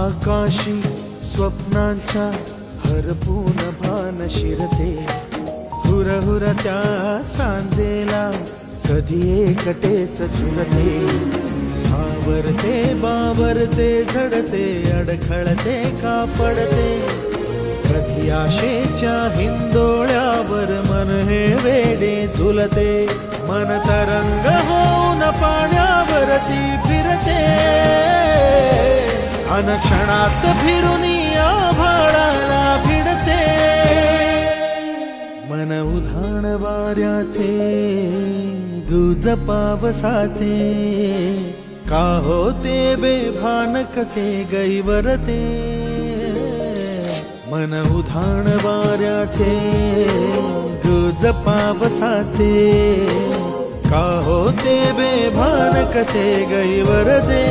आकाशी स्वप्नांच्या हरपून भान शिरते, हुरहुर त्या सांजेला कधी एकटेच झुलते, सावरते बावरते झडते अडखळते का पडते, कधी आशेच्या हिंदोळ्यावर मन हे वेडे झुलते, मन तरंग होऊन पाण्यावरती फिरते, अनक्षणात फिरून आभाळाला भिडते, मन उधाण वाऱ्याचे गुज पावसाचे, का होते बेभान कसे गैवरते, मन उधाण वाऱ्याचे गुज पावसाचे, का होते बेभान कसे गैवरते.